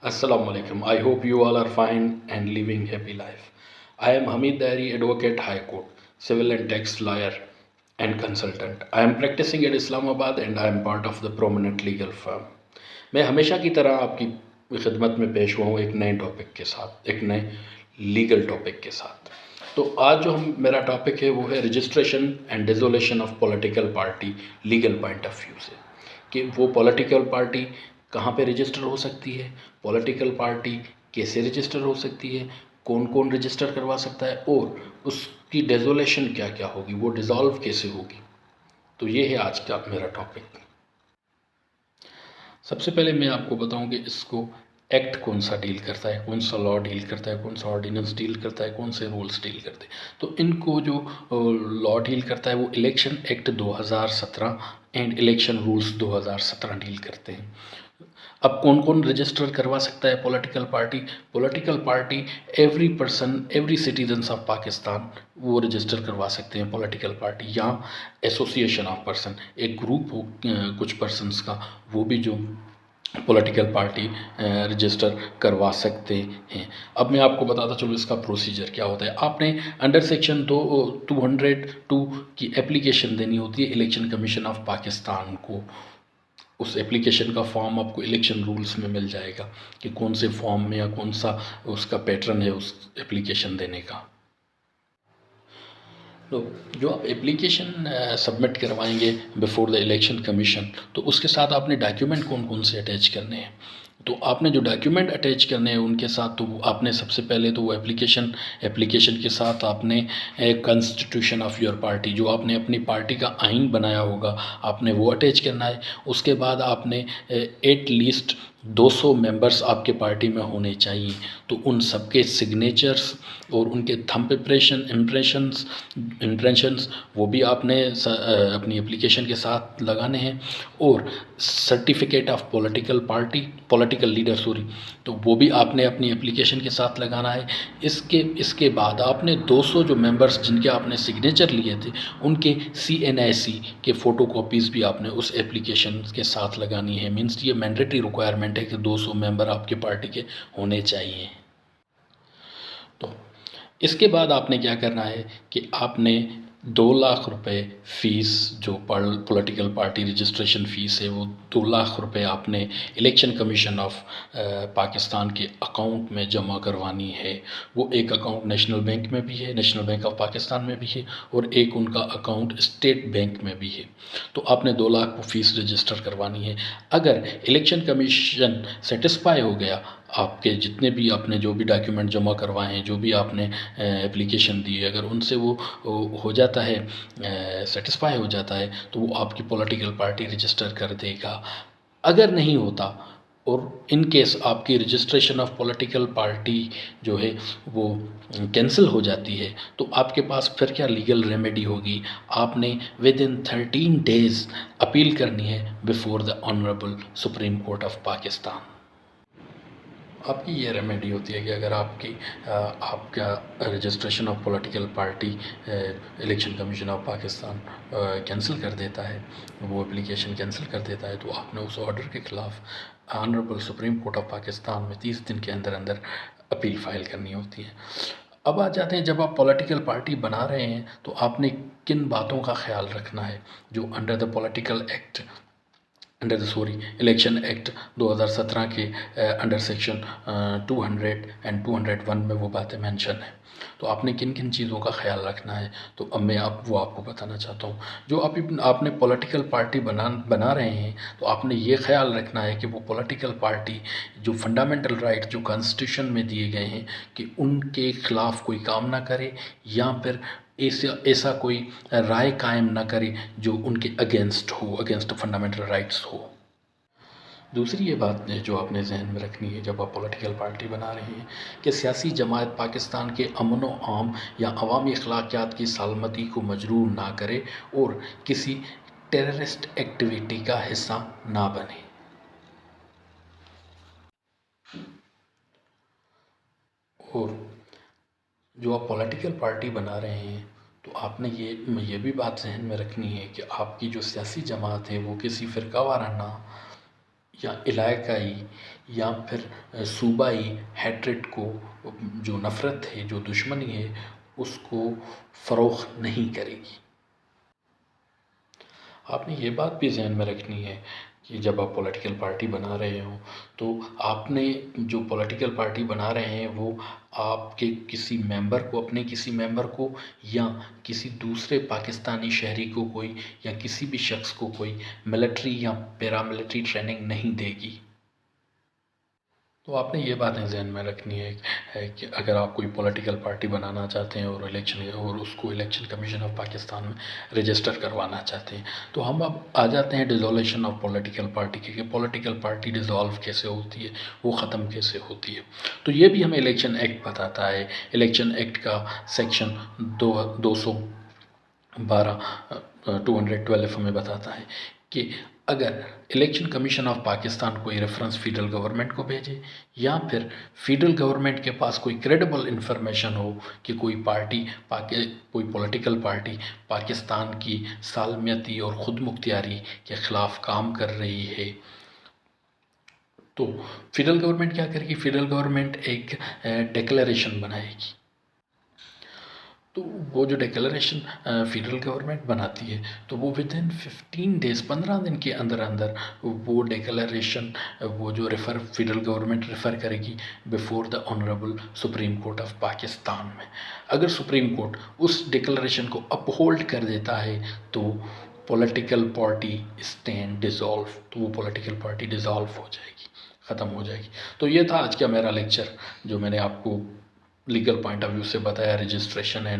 Assalamu alaikum. I hope you all are fine and living happy life. I am Hamid Dairi, Advocate High Court, Civil and Tax Lawyer and Consultant. I am practicing at Islamabad and I am part of the prominent legal firm. मैं हमेशा की तरह आपकी खिदमत में पेश हुआ हूँ एक नए टॉपिक के साथ, एक नए लीगल टॉपिक के साथ। तो आज जो मेरा टॉपिक है वो है registration and dissolution of political party legal point of view से, कि वो पॉलिटिकल पार्टी कहाँ पे रजिस्टर हो सकती है, पॉलिटिकल पार्टी कैसे रजिस्टर हो सकती है, कौन कौन रजिस्टर करवा सकता है और उसकी डिसोल्यूशन क्या क्या होगी, वो डिज़ोल्व कैसे होगी। तो ये है आज का मेरा टॉपिक। सबसे पहले मैं आपको बताऊं कि इसको एक्ट कौन सा डील करता है, कौन सा लॉ डील करता है, कौन सा ऑर्डिनेंस डील करता है, कौन से रूल्स डील करते हैं। तो इनको जो लॉ डील करता है वो election act 2017 and election rules 2017 deal करते हैं। अब कौन कौन रजिस्टर करवा सकता है political party? Political party every person, every citizens of Pakistan वो रजिस्टर करवा सकते हैं पॉलिटिकल पार्टी, या एसोसिएशन ऑफ पर्सन, एक ग्रुप हो कुछ पर्सनस का, वो भी जो पॉलिटिकल पार्टी रजिस्टर करवा सकते हैं। अब मैं आपको बताता चलूँ इसका प्रोसीजर क्या होता है। आपने अंडर सेक्शन 202 की एप्लीकेशन देनी होती है इलेक्शन कमीशन ऑफ पाकिस्तान को। उस एप्लीकेशन का फॉर्म आपको इलेक्शन रूल्स में मिल जाएगा कि कौन से फॉर्म में या कौन सा उसका पैटर्न है उस एप्लीकेशन देने का। तो जो आप एप्लीकेशन सबमिट करवाएंगे बिफोर द इलेक्शन कमीशन, तो उसके साथ आपने डॉक्यूमेंट कौन कौन से अटैच करने हैं। तो आपने जो डॉक्यूमेंट अटैच करने हैं उनके साथ, तो आपने सबसे पहले तो वो एप्लीकेशन के साथ आपने कॉन्स्टिट्यूशन ऑफ योर पार्टी, जो आपने अपनी पार्टी का आइन बनाया होगा, आपने वो अटैच करना है। उसके बाद आपने एट लीस्ट 200 मेंबर्स आपके पार्टी में होने चाहिए, तो उन सबके सिग्नेचर्स और उनके थंब इम्प्रेशंस वो भी आपने अपनी एप्लीकेशन के साथ लगाने हैं। और सर्टिफिकेट ऑफ पॉलिटिकल लीडर तो वो भी आपने अपनी एप्लीकेशन के साथ लगाना है। इसके बाद आपने 200 जो मेंबर्स जिनके आपने सिग्नेचर लिए थे उनके CNIC के फ़ोटो कॉपीज़ भी आपने उस एप्लीकेशन के साथ लगानी है। मीन्स ये मैंडेटरी रिक्वायरमेंट है कि 200 मेंबर आपके पार्टी के होने चाहिए। तो इसके बाद आपने क्या करना है कि आपने 2 लाख रुपए फ़ीस, जो पॉलिटिकल पार्टी रजिस्ट्रेशन फ़ीस है, वो 2 लाख रुपए आपने इलेक्शन कमीशन ऑफ पाकिस्तान के अकाउंट में जमा करवानी है। वो एक अकाउंट नेशनल बैंक में भी है, नेशनल बैंक ऑफ पाकिस्तान में भी है, और एक उनका अकाउंट स्टेट बैंक में भी है। तो आपने 2 लाख को फ़ीस रजिस्टर करवानी है। अगर इलेक्शन कमीशन सेटिस्फाई हो गया, आपके जितने भी आपने जो भी डॉक्यूमेंट जमा करवाए हैं, जो भी आपने एप्लीकेशन दी है, अगर उनसे वो हो जाता है, सेटिस्फाई हो जाता है, तो वो आपकी पॉलिटिकल पार्टी रजिस्टर कर देगा। अगर नहीं होता और इन केस आपकी रजिस्ट्रेशन ऑफ पॉलिटिकल पार्टी जो है वो कैंसिल हो जाती है, तो आपके पास फिर क्या लीगल रेमेडी होगी। आपने विद इन 13 डेज़ अपील करनी है before the honourable supreme court of Pakistan. आपकी ये रेमेडी होती है कि अगर आपका registration of political party election commission of Pakistan cancel कर देता है, वो एप्लीकेशन कैंसिल कर देता है, तो आपने उस ऑर्डर के ख़िलाफ़ honourable supreme court of Pakistan में 30 दिन के अंदर अंदर अपील फ़ाइल करनी होती है। अब आ जाते हैं, जब आप पॉलिटिकल पार्टी बना रहे हैं तो आपने किन बातों का ख्याल रखना है जो under the political act election act 2017 के अंडर सेक्शन 200 एंड 201 में वो बातें मेंशन हैं। तो आपने किन किन चीज़ों का ख्याल रखना है, तो अब मैं आपको बताना चाहता हूँ। जो आपने पॉलिटिकल पार्टी बना रहे हैं, तो आपने ये ख्याल रखना है कि वो पॉलिटिकल पार्टी जो फंडामेंटल राइट जो कॉन्स्टिट्यूशन में दिए गए हैं कि उनके ख़िलाफ़ कोई काम ना करे, या फिर ऐसा कोई राय कायम ना करे जो उनके अगेंस्ट फंडामेंटल राइट्स हो। दूसरी ये बात है जो आपने जहन में रखनी है जब आप पॉलिटिकल पार्टी बना रहे हैं, कि सियासी जमात पाकिस्तान के अमन व आम या अवामी अखलाकियात की सलामती को मजरूह ना करे और किसी टेररिस्ट एक्टिविटी का हिस्सा ना बने। और जो आप पॉलिटिकल पार्टी बना रहे हैं, तो आपने ये भी बात जहन में रखनी है कि आपकी जो सियासी जमात है वो किसी फ़िरका वाराना या इलाकाई या फिर सूबाई हैट्रेड को, जो नफ़रत है, जो दुश्मनी है, उसको फ़रोग़ नहीं करेगी। आपने ये बात भी ज़हन में रखनी है कि जब आप पॉलिटिकल पार्टी बना रहे हों तो आपने जो पॉलिटिकल पार्टी बना रहे हैं वो आपके किसी मेंबर को, अपने किसी मेंबर को या किसी दूसरे पाकिस्तानी शहरी को कोई, या किसी भी शख्स को कोई मिलिट्री या पैरामिलिट्री ट्रेनिंग नहीं देगी। तो आपने ये बातें ज़हन में रखनी है कि अगर आप कोई पॉलिटिकल पार्टी बनाना चाहते हैं और उसको इलेक्शन कमीशन ऑफ पाकिस्तान में रजिस्टर करवाना चाहते हैं, तो हम अब आ जाते हैं डिसोल्यूशन ऑफ पॉलिटिकल पार्टी के, कि पॉलिटिकल पार्टी डिसॉल्व कैसे होती है, वो ख़त्म कैसे होती है। तो ये भी हमें इलेक्शन एक्ट बताता है। इलेक्शन एक्ट का सेक्शन 212 हमें बताता है कि अगर इलेक्शन कमीशन ऑफ पाकिस्तान कोई रेफरेंस फेडरल गवर्नमेंट को भेजे या फिर फेडरल गवर्नमेंट के पास कोई क्रेडिबल इंफॉर्मेशन हो कि कोई पॉलिटिकल पार्टी पाकिस्तान की सालमियती और ख़ुद मुख्तियारी के ख़िलाफ़ काम कर रही है, तो फेडरल गवर्नमेंट क्या करेगी? फेडरल गवर्नमेंट एक डिक्लेरेशन बनाएगी। तो वो जो डिक्लेरेशन फेडरल गवर्नमेंट बनाती है, तो वो विदिन 15 डेज़, 15 दिन के अंदर अंदर वो डिक्लेरेशन, वो जो फेडरल गवर्नमेंट रेफ़र करेगी before the honourable supreme court of Pakistan में। अगर सुप्रीम कोर्ट उस डिक्लेरेशन को अपहोल्ड कर देता है तो पॉलिटिकल पार्टी स्टैंड डिसॉल्व, तो वो पॉलिटिकल पार्टी डिसॉल्व हो जाएगी, ख़त्म हो जाएगी। तो ये था आज का मेरा लेक्चर, जो मैंने आपको लीगल पॉइंट ऑफ व्यू से बताया रजिस्ट्रेशन एंड